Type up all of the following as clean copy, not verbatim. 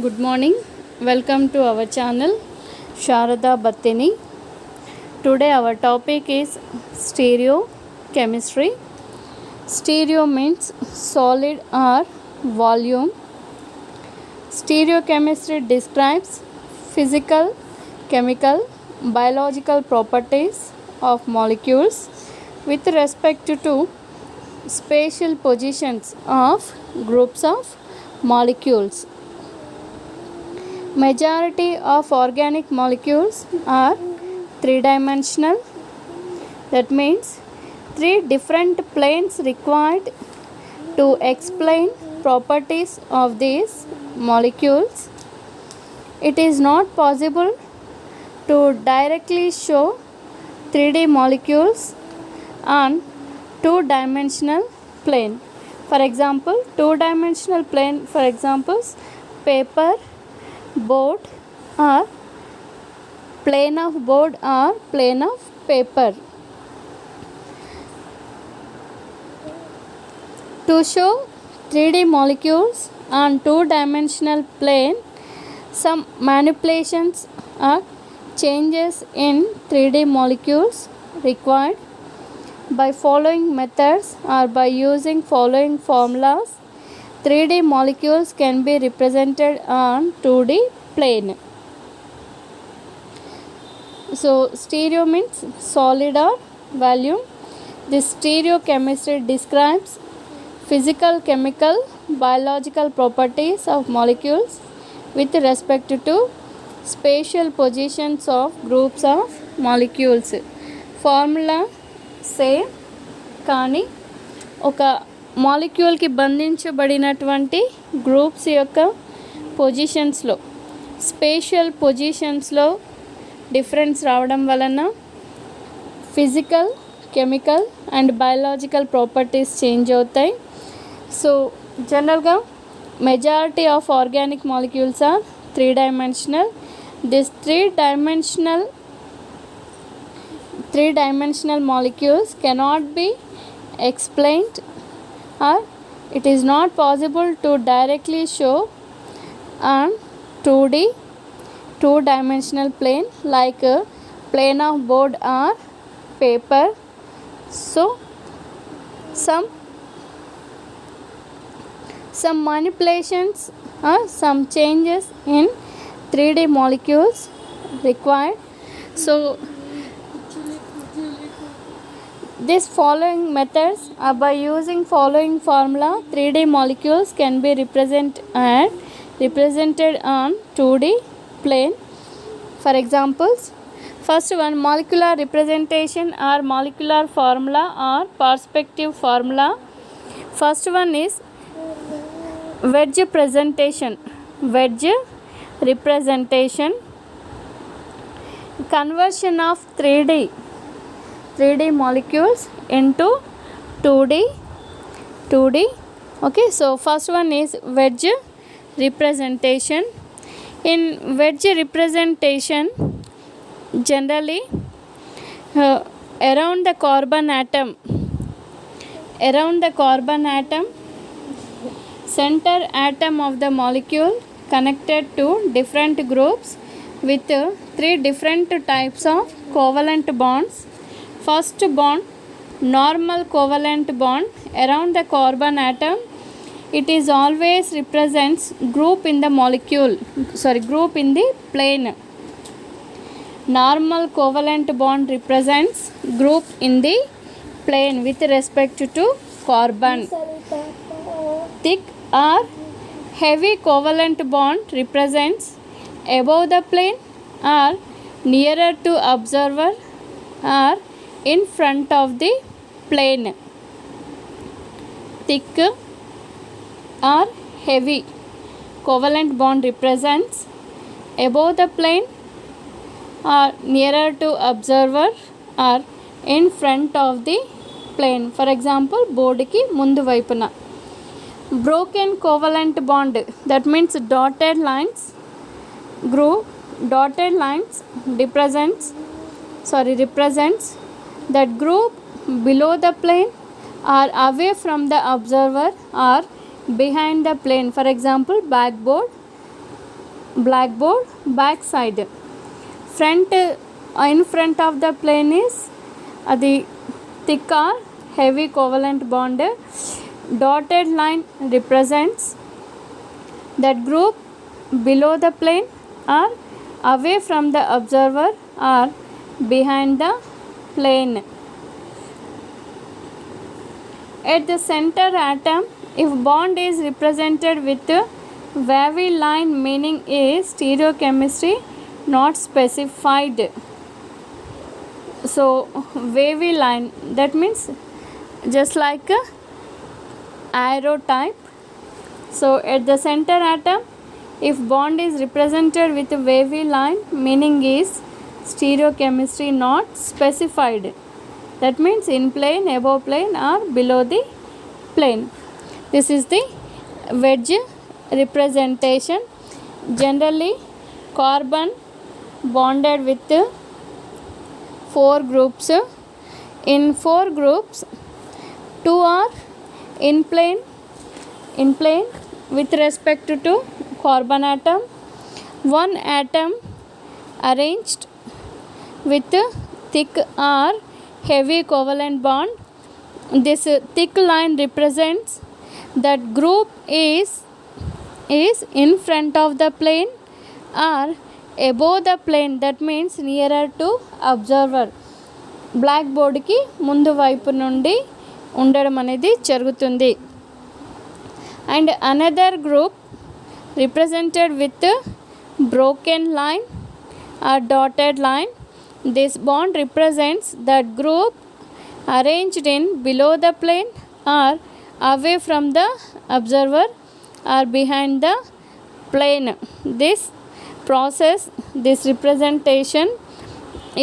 Good morning. Welcome to our channel Sharada Battini. Today our topic is stereochemistry. Stereo means solid or volume. Stereochemistry describes physical, chemical, biological properties of molecules with respect to spatial positions of groups of molecules. Majority of organic molecules are three-dimensional. That means three different planes required to explain properties of these molecules. It is not possible to directly show 3D molecules on two-dimensional plane. For example, two-dimensional plane, for examples, paper, board, or plane of board or plane of paper. To show 3D molecules on two-dimensional plane, some manipulations or changes in 3D molecules required. By following methods or by using following formulas, 3D molecules can be represented on 2D plane. So, stereo means solid or volume. This stereochemistry describes physical, chemical, biological properties of molecules with respect to spatial positions of groups of molecules. Formula same కానీ ఒక మాలిక్యూల్కి బంధించబడినటువంటి groups యొక్క పొజిషన్స్లో spatial పొజిషన్స్లో difference రావడం వలన physical, chemical and biological properties change అవుతాయి. So జనరల్గా majority of organic molecules are three dimensional. This three-dimensional molecules cannot be explained or it is not possible to directly show on 2D two-dimensional plane like a plane of board or paper. So some manipulations or some changes in 3D molecules required. So these following methods are by using following formula 3D molecules can be represented on 2D plane. For examples, first one, molecular representation or molecular formula or perspective formula. First one is wedge representation, conversion of 3D molecules into 2D. Okay, so first one is wedge representation. In wedge representation, generally around the carbon atom, center atom of the molecule connected to different groups with three different types of covalent bonds. First bond, normal covalent bond around the carbon atom. It is always represents group in the plane. Normal covalent bond represents group in the plane with respect to carbon. Thick or heavy covalent bond represents above the plane or nearer to observer or in front of the plane. Thick or heavy covalent bond represents above the plane or nearer to observer or in front of the plane. For example, board ki mundu vaipuna. Broken covalent bond, that means dotted lines represents that group below the plane or away from the observer or behind the plane. For example, backboard blackboard back side. Front in front of the plane is the thick or heavy covalent bond. Dotted line represents that group below the plane or away from the observer or behind the plane. At the center atom, if bond is represented with wavy line, meaning is stereochemistry not specified. So wavy line, that means just like a arrow type. So at the center atom, if bond is represented with a wavy line, meaning is stereochemistry not specified. That means in plane, above plane or below the plane. This is the wedge representation. Generally carbon bonded with 4 groups. In 4 groups, 2 are in plane with respect to carbon atom. 1 atom arranged with thick or heavy covalent bond. This thick line represents that group is in front of the plane or above the plane, that means nearer to observer. Black బోర్డ్కి ముందు వైపు నుండి ఉండడం అనేది జరుగుతుంది. And another group represented with broken line or dotted line. This bond represents that group arranged in below the plane or away from the observer or behind the plane. This process, this representation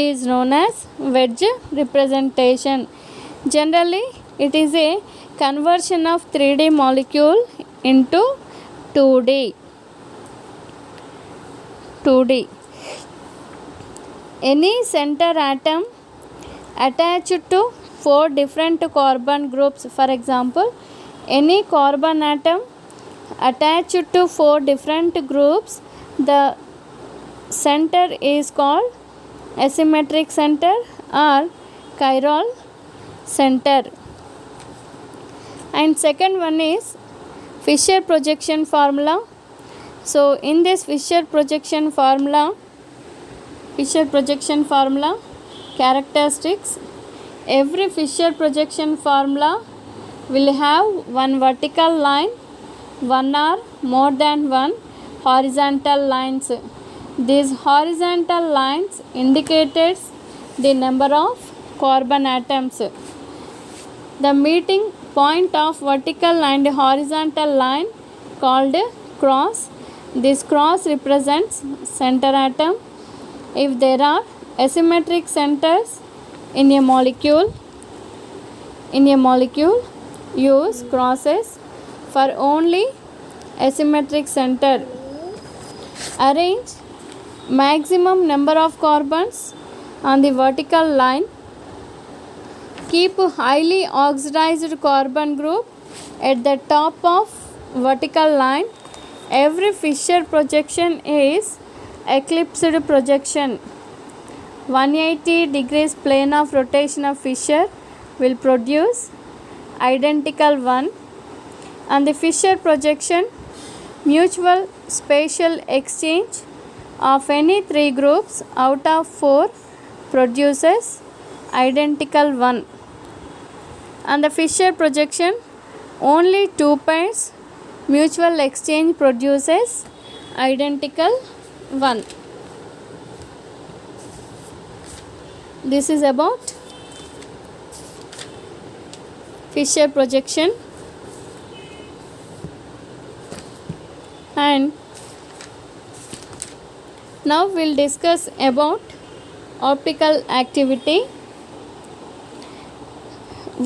is known as wedge representation. Generally, it is a conversion of 3D molecule into 2D. Any center atom attached to 4 different carbon groups. For example, any carbon atom attached to 4 different groups, the center is called asymmetric center or chiral center. And second one is Fischer projection formula. So in this Fischer projection formula characteristics, every Fischer projection formula will have one vertical line, one or more than one horizontal lines. These horizontal lines indicates the number of carbon atoms. The meeting point of vertical and horizontal line called cross. This cross represents center atom. If there are asymmetric centers in a molecule, use crosses for only asymmetric center. Arrange maximum number of carbons on the vertical line. Keep highly oxidized carbon group at the top of vertical line. Every Fischer projection is eclipsed projection. 180 degrees plane of rotation of Fischer will produce identical one. On the Fischer projection, mutual spatial exchange of any 3 groups out of 4 produces identical one. On the Fischer projection, only 2 pairs mutual exchange produces identical one. This is about Fischer projection. And now we'll discuss about optical activity.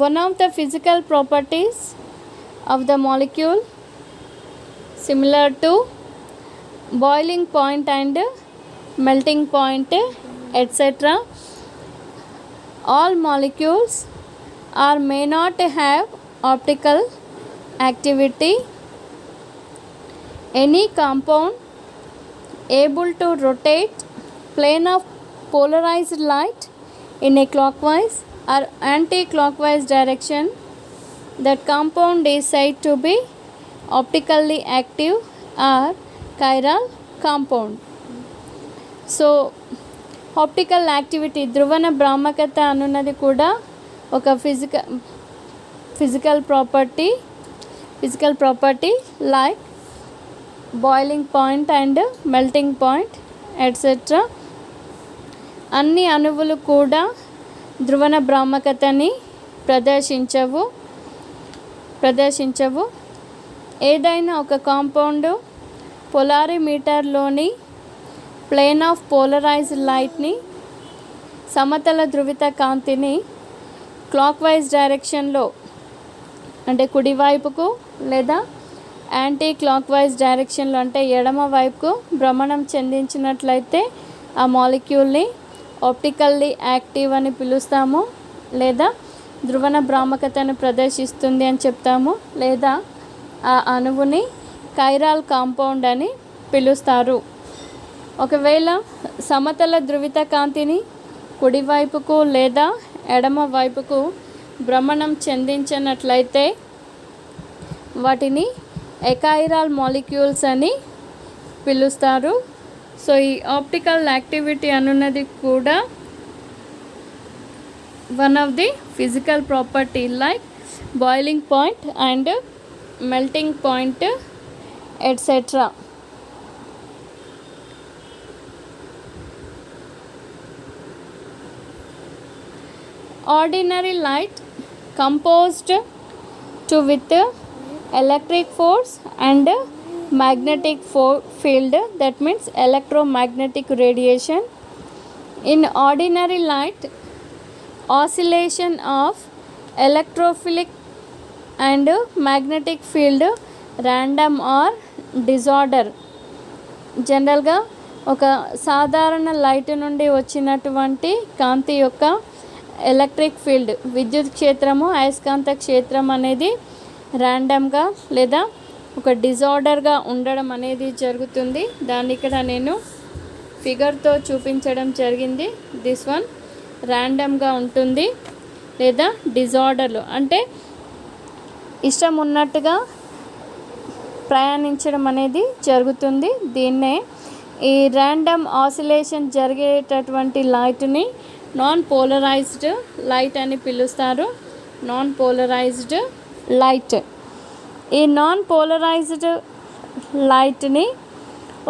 One of the physical properties of the molecule, similar to boiling point and melting point, etc., all molecules may not have optical activity. Any compound able to rotate plane of polarized light in a clockwise or anti-clockwise direction, that compound is said to be optically active or chiral compound. So optical activity ధ్రువణ భ్రామకత అనున్నది కూడా ఒక physical property like boiling point and melting point etcetera. అన్ని అణువులు కూడా ధ్రువణ భ్రామకతని ప్రదర్శించవు. ఏదైనా ఒక కాంపౌండ్ పొలారిమీటర్లోని ప్లేన్ ఆఫ్ పోలరైజ్డ్ లైట్ని సమతల ధ్రువిత కాంతిని క్లాక్ వైజ్ డైరెక్షన్లో అంటే కుడివైపుకు లేదా యాంటీ క్లాక్ వైజ్ డైరెక్షన్లో అంటే ఎడమ వైపుకు భ్రమణం చెందించినట్లయితే ఆ మాలిక్యూల్ని ఆప్టికల్లీ యాక్టివ్ అని పిలుస్తాము, లేదా ధ్రువణ భ్రామకతను ప్రదర్శిస్తుంది అని చెప్తాము, లేదా ఆ అణువుని కైరాల్ కాంపౌండ్ అని పిలుస్తారు. ఒకవేళ సమతల ధ్రువిత కాంతిని కుడివైపుకు లేదా ఎడమ వైపుకు భ్రమణం చెందించినట్లయితే వాటిని ఎకైరాల్ మాలిక్యూల్స్ అని పిలుస్తారు. సో ఈ ఆప్టికల్ యాక్టివిటీ అనున్నది కూడా one of the physical property like boiling point and melting point etcetera. Ordinary light composed to with electric force and magnetic field, that means electromagnetic radiation. In ordinary light, oscillation of electrophilic and magnetic field random or disorder. జనరల్గా ఒక సాధారణ light నుండి వచ్చినటువంటి కాంతి యొక్క electric field విద్యుత్ క్షేత్రము అయస్కాంత క్షేత్రం అనేది ర్యాండమ్గా లేదా ఒక డిజార్డర్గా ఉండడం అనేది జరుగుతుంది. దాన్ని ఇక్కడ నేను ఫిగర్తో చూపించడం జరిగింది. దిస్ వన్ ర్యాండమ్గా ఉంటుంది లేదా డిజార్డర్లో అంటే ఇష్టం ఉన్నట్టుగా ప్రయాణించడం అనేది జరుగుతుంది. దీన్నే ఈ ర్యాండమ్ ఆసిలేషన్ జరిగేటటువంటి లైట్ని నాన్ పోలరైజ్డ్ లైట్ అని పిలుస్తారు. Non polarized light. ఈ నాన్ పోలరైజ్డ్ లైట్ని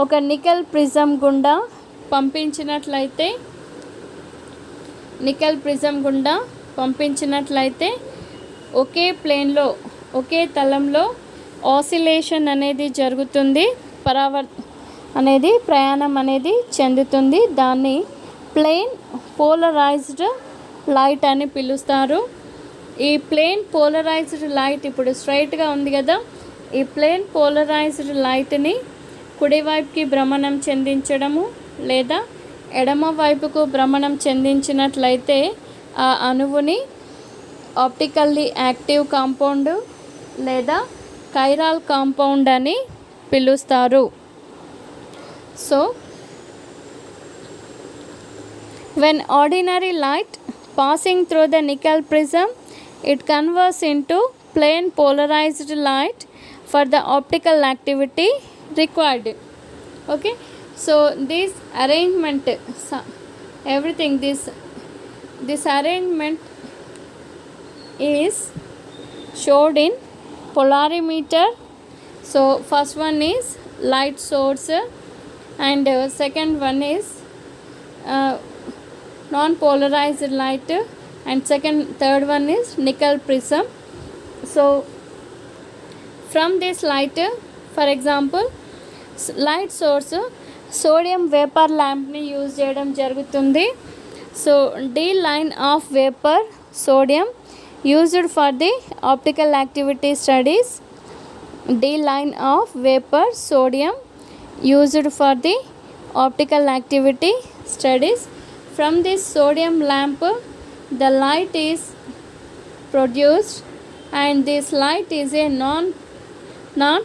ఒక నికెల్ ప్రిజం గుండా పంపించినట్లయితే ఒకే ప్లేన్లో ఒకే తలంలో ఆసిలేషన్ అనేది జరుగుతుంది, ప్రయాణం అనేది చెందుతుంది. దాన్ని ప్లేన్ పోలరైజ్డ్ లైట్ అని పిలుస్తారు. ఈ ప్లేన్ పోలరైజ్డ్ లైట్ ఇప్పుడు స్ట్రైట్గా ఉంది కదా, ఈ ప్లేన్ పోలరైజ్డ్ లైట్ని కుడివైపుకి భ్రమణం చెందించడము లేదా ఎడమ వైపుకు భ్రమణం చెందించినట్లయితే ఆ అణువుని ఆప్టికల్లీ యాక్టివ్ కాంపౌండ్ లేదా కైరాల్ కాంపౌండ్ అని పిలుస్తారు. So when ordinary light passing through the nickel prism, it converts into plane polarized light for the optical activity required. Okay, so this arrangement, everything, this arrangement is showed in polarimeter. So first one is light source and second one is non-polarized light and third one is nickel prism. So from this light, for example, light source sodium vapor lamp ni use cheyadam jarugutundi. So D line of vapor sodium used for the optical activity studies. D line of vapor sodium used for the optical activity studies. From this sodium lamp the light is produced and this light is a non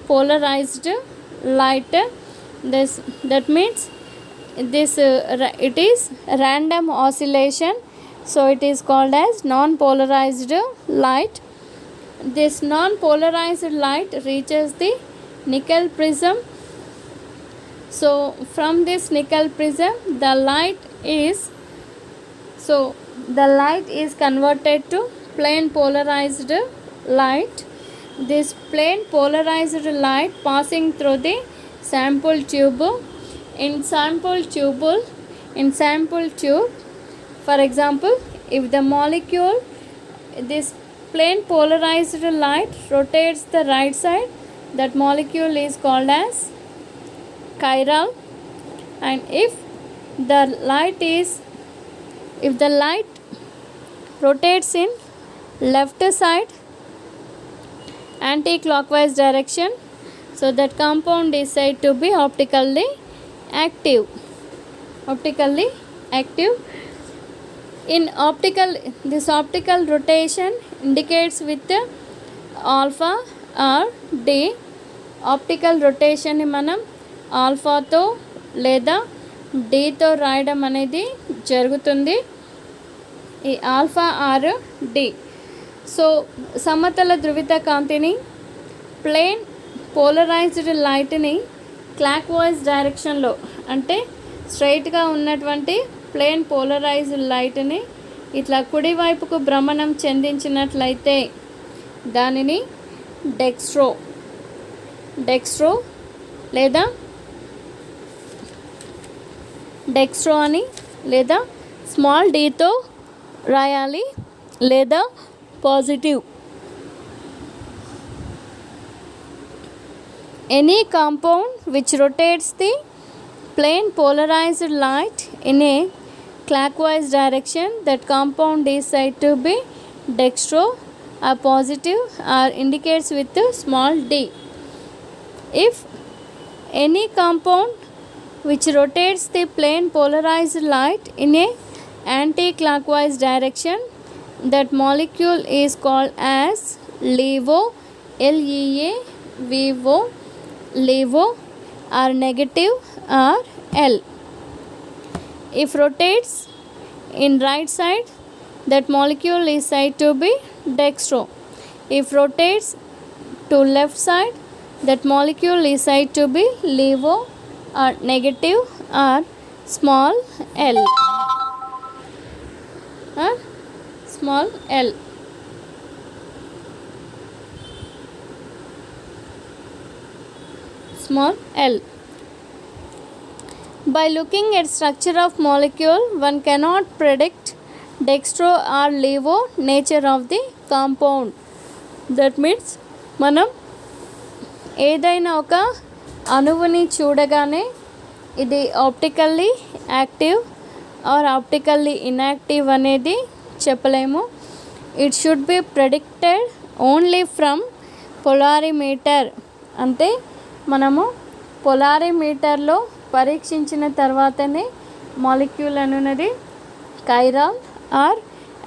polarized light this that means this it is random oscillation, so it is called as non polarized light. This non polarized light reaches the nickel prism. So from this nickel prism the light is converted to plane polarized light. This plane polarized light passing through the sample tube. In sample tube, for example, if the molecule, this plane polarized light rotates the right side, that molecule is called as chiral. And if the light rotates in left side anti-clockwise direction, so that compound is said to be optically active. In this optical rotation indicates with alpha or D. Optical రొటేషన్ని మనం ఆల్ఫాతో లేదా డీతో రాయడం అనేది జరుగుతుంది. ఈ alpha or D. So సమతల ధ్రువిత కాంతిని, ప్లేన్ పోలరైజ్డ్ లైట్ని క్లాక్ వైజ్ డైరెక్షన్లో, అంటే స్ట్రైట్గా ఉన్నటువంటి ప్లేన్ పోలరైజ్డ్ లైట్ని ఇట్లా కుడివైపుకు భ్రమణం చెందించినట్లయితే దానిని డెక్స్ట్రో లేదా డెక్స్ట్రో అని లేదా స్మాల్ డీతో రాయాలి, లేదా positive. Any compound which rotates the plane polarized light in a clockwise direction, that compound is said to be dextro or positive or indicates with a small d. If any compound which rotates the plane polarized light in a anti-clockwise direction, that molecule is called as LeVo, LeVo, LeVo, or negative or L. If rotates in right side, that molecule is said to be dextro. If rotates to left side, that molecule is said to be LeVo or negative or small l. Small l. Small l. By looking at structure of molecule, one cannot predict dextro or LeVo nature of the compound. That means మనం ఏదైనా ఒక అణువుని చూడగానే ఇది optically active or optically inactive అనేది చెప్పలేము. It should be predicted only from polarimeter. అంటే మనము పొలారిమీటర్లో పరీక్షించిన తర్వాతనే మాలిక్యూల్ అనున్నది కైరాల్ ఆర్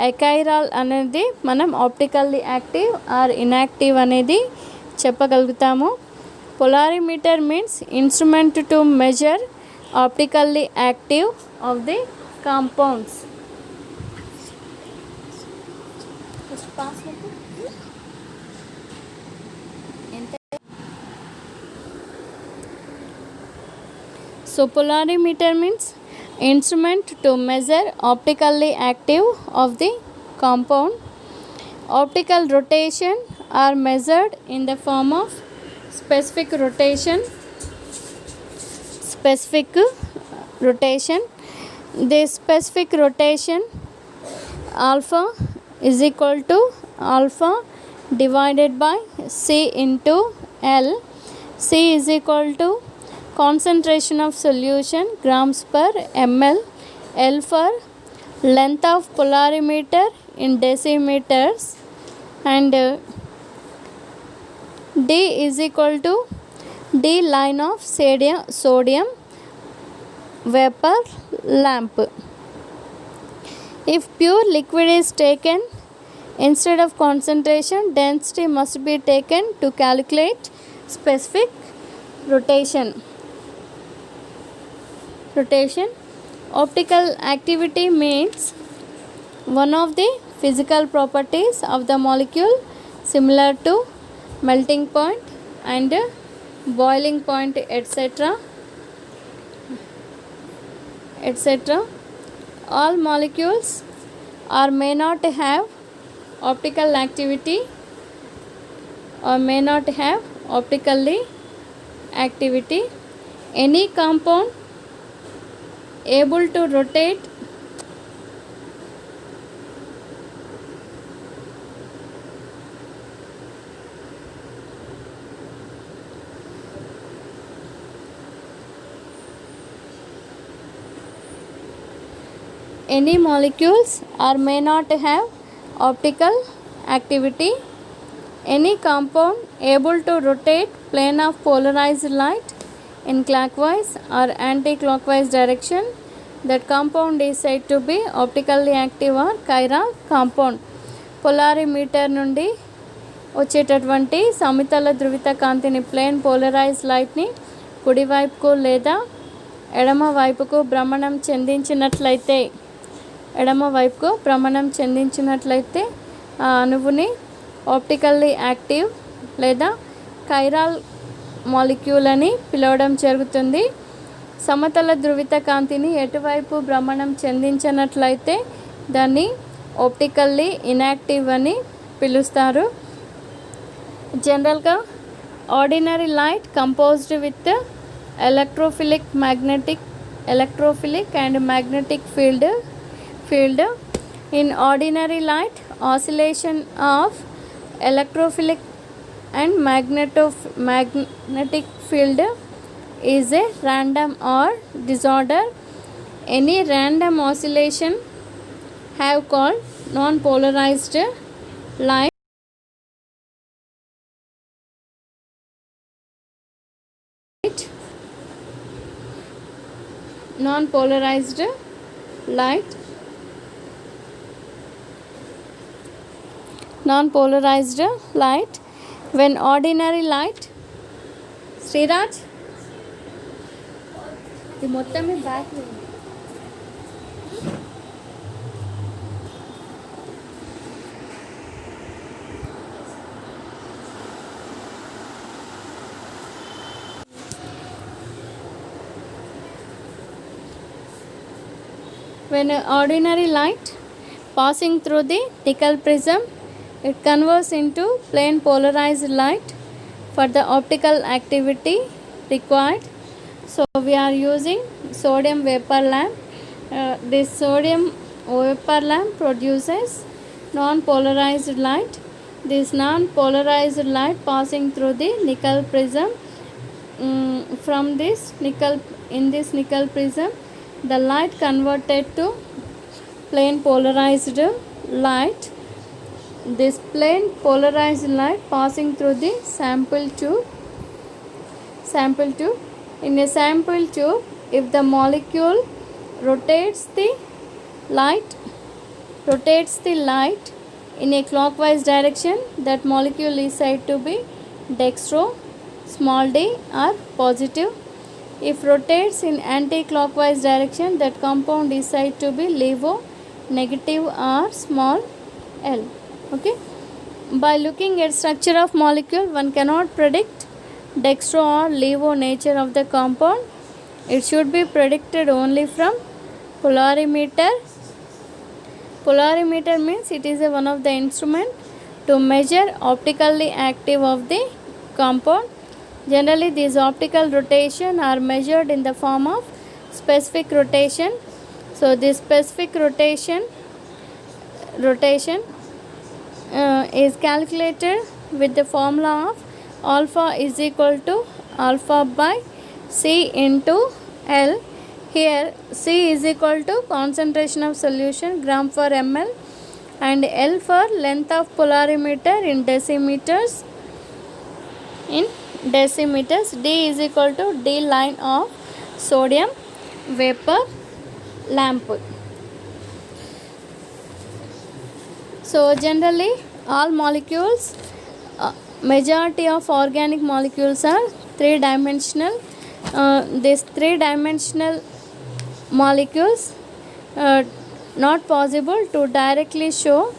ఎకైరాల్ అనేది మనం ఆప్టికల్లీ యాక్టివ్ ఆర్ ఇన్యాక్టివ్ అనేది చెప్పగలుగుతాము. Polarimeter means instrument to measure optically active of the compounds. So polarimeter means instrument to measure optically active of the compound. Optical rotation are measured in the form of specific rotation. This specific rotation alpha is equal to alpha divided by C into L. C is equal to concentration of solution grams per ml. L for length of polarimeter in decimeters, and D is equal to D line of sodium vapor lamp. If pure liquid is taken instead of concentration, density must be taken to calculate specific rotation. rotation. Optical activity means one of the physical properties of the molecule similar to melting point and boiling point, etc. etc. All molecules or may not have optical activity or may not have optically activity. Any compound able to rotate any molecules or may not have optical activity. Any compound able to rotate plane of polarized light in clockwise or anti-clockwise direction, that compound is said to be optically active or chiral compound. Polarimeter నుండి వచ్చేటటువంటి సమతల ధ్రువిత కాంతిని plane polarise లైట్ని కుడివైపుకు లేదా ఎడమ వైపుకు భ్రమణం చెందించినట్లయితే ఆ అణువుని ఆప్టికల్లీ యాక్టివ్ లేదా కైరాల్ మాలిక్యూల్ అని పిలవడం జరుగుతుంది. సమతల ధ్రువిత కాంతిని ఎటువైపు భ్రమణం చెందించినట్లయితే దాన్ని ఆప్టికల్లీ ఇన్యాక్టివ్ అని పిలుస్తారు. జనరల్గా ordinary light composed with electrophilic and magnetic field. In ordinary light, oscillation of electrophilic and magnetic field is a random or disorder. Any random oscillation have called non-polarized light. Non-polarized light. Non-polarized light. When ordinary light, Sriraj, ఇది మొత్తమే back. When ordinary light passing through the nickel prism, it converts into plane polarized light for the optical activity required. So we are using sodium vapor lamp. This sodium vapor lamp produces non-polarized light. This non-polarized light passing through the nickel prism. From this nickel prism, the light converted to plane polarized light. This plane polarized light passing through the sample tube. In a sample tube, if the molecule rotates the light in a clockwise direction, that molecule is said to be dextro, small d, or positive. If rotates in anti-clockwise direction, that compound is said to be levo, negative, or small l. Okay. By looking at structure of molecule, one cannot predict dextro or levo nature of the compound. It should be predicted only from polarimeter. Polarimeter means it is one of the instrument to measure optically active of the compound. Generally, these optical rotation are measured in the form of specific rotation. So this specific rotation is calculated with the formula of alpha is equal to alpha by C into L. Here C is equal to concentration of solution gram per ml and L for length of polarimeter in decimeters. D is equal to D line of sodium vapor lamp. So generally all molecules, majority of organic molecules are three dimensional. This three dimensional molecules not possible to directly show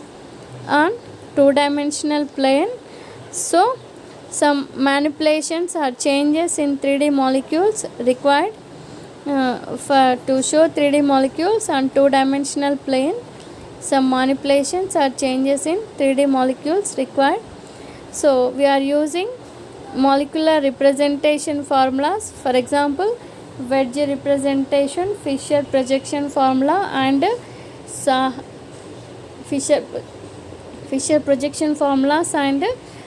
on two-dimensional plane. So some manipulations or changes in 3D molecules required for to show 3D molecules on two-dimensional plane. Some manipulations or changes in 3D molecules required. So we are using molecular representation formulas, for example wedge representation, Fisher projection formula, and Fisher projection formulas and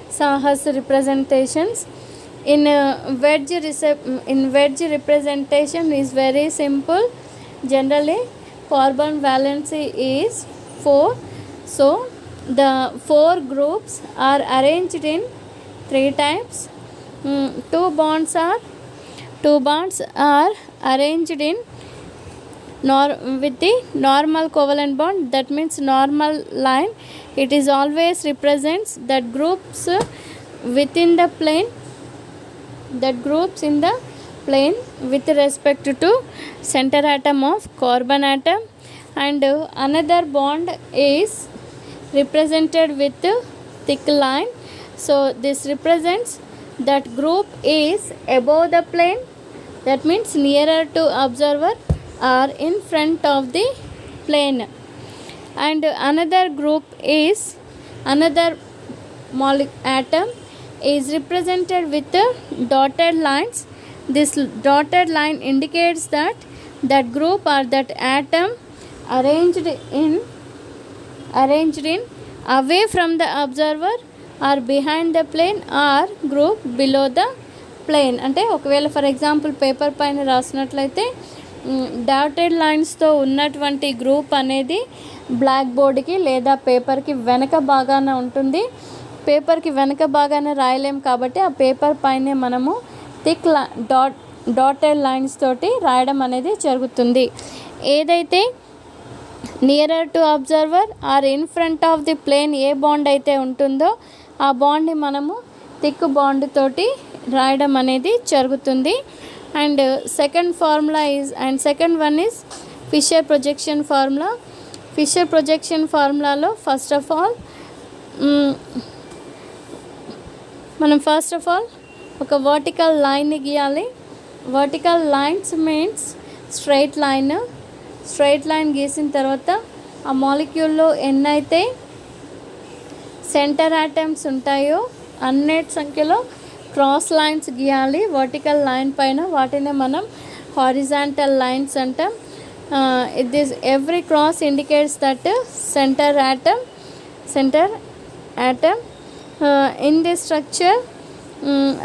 Sahas representations. In wedge representation is very simple. Generally carbon valency is 4, so the 4 groups are arranged in 3 types. Two bonds are arranged in with the normal covalent bond, that means normal line. It is always represents that groups within the plane, that groups in the plane with respect to center atom of carbon atom. And another bond is represented with thick line. So this represents that group is above the plane, that means nearer to observer or in front of the plane. And another group is another atom is represented with dotted lines. This dotted line indicates that group or that atom arranged in away from the observer or behind the plane or group below the plane. అంటే ఒకవేళ for example paper పైన రాసినట్లయితే dotted లైన్స్తో ఉన్నటువంటి group అనేది black బోర్డ్కి లేదా పేపర్కి వెనక భాగాన ఉంటుంది. పేపర్కి వెనక భాగాన రాయలేం కాబట్టి ఆ పేపర్ పైనే మనము థిక్ డాటెడ్ లైన్స్ తోటి రాయడం అనేది జరుగుతుంది. ఏదైతే nearer to observer or in front of the plane a bond అయితే ఉంటుందో ఆ బాండ్ని మనము థిక్ బాండ్ తోటి రాయడం అనేది జరుగుతుంది. And second formula is second one is Fischer projection formula. Fischer projection ఫార్ములాలో ఫస్ట్ ఆఫ్ ఆల్ ఒక వర్టికల్ లైన్ని గీయాలి. Vertical lines means straight line గీసిన తర్వాత ఆ మాలిక్యూల్లో ఎన్నైతే సెంటర్ ఆటమ్స్ ఉంటాయో అన్నిటి సంఖ్యలో క్రాస్ లైన్స్ గీయాలి వర్టికల్ లైన్ పైన. వాటినే మనం హారిజాంటల్ లైన్స్ అంటాం. This every cross indicates that centre atom. In this structure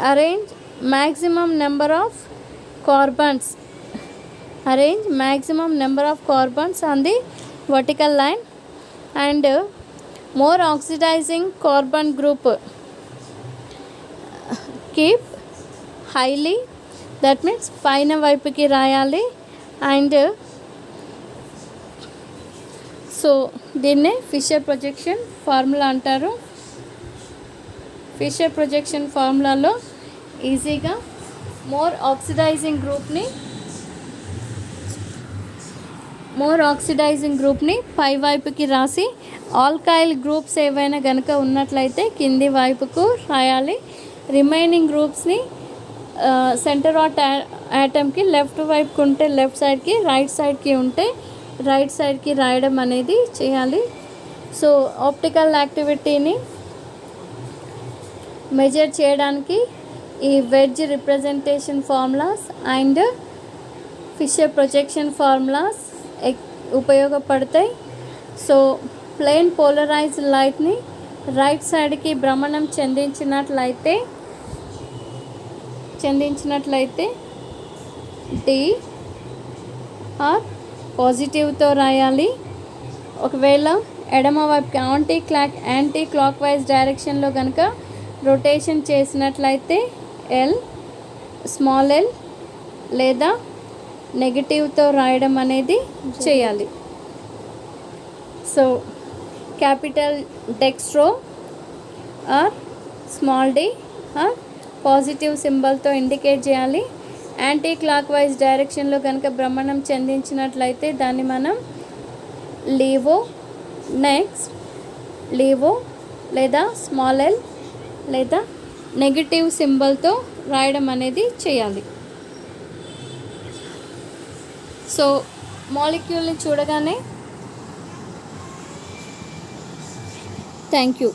arrange maximum number of carbons on the vertical line, and more oxidizing carbon group keep highly, that means పైన వైపుకి రాయాలి. And so దీన్నే fissure projection formula అంటారు. Fissure projection ఫార్ములాలో ఈజీగా more oxidising గ్రూప్ని పై వైపుకి రాసి alkyl groups ఏవైనా కనుక ఉన్నట్లయితే కింది వైపుకు రాయాలి. రిమైనింగ్ గ్రూప్స్ని సెంటర్ ఆఫ్ యాటమ్కి లెఫ్ట్ వైపుకి ఉంటే లెఫ్ట్ సైడ్కి, రైట్ సైడ్కి ఉంటే రైట్ సైడ్కి రాయడం అనేది చేయాలి. సో ఆప్టికల్ యాక్టివిటీని మెజర్ చేయడానికి ఈ wedge representation formulas and Fischer projection formulas ఉపయోగపడతాయి. సో ప్లేన్ పోలరైజ్డ్ లైట్ని రైట్ సైడ్కి భ్రమణం చెందించినట్లయితే డి ఆర్ పాజిటివ్తో రాయాలి. ఒకవేళ ఎడమ వైపుకి యాంటీ క్లాక్ వైజ్ డైరెక్షన్లో కనుక రొటేషన్ చేసినట్లయితే స్మాల్ ఎల్ లేదా నెగిటివ్తో రాయడం అనేది చేయాలి. So capital dextro or small D or positive సింబల్తో ఇండికేట్ చేయాలి. యాంటీ క్లాక్ వైజ్ డైరెక్షన్లో కనుక భ్రమణం చెందించినట్లయితే దాన్ని మనం లీవో, నెక్స్ట్ లీవో లేదా స్మాల్ ఎల్ లేదా నెగిటివ్ సింబల్తో రాయడం అనేది చేయాలి. సో మాలిక్యూల్ని చూడగానే థ్యాంక్ యూ.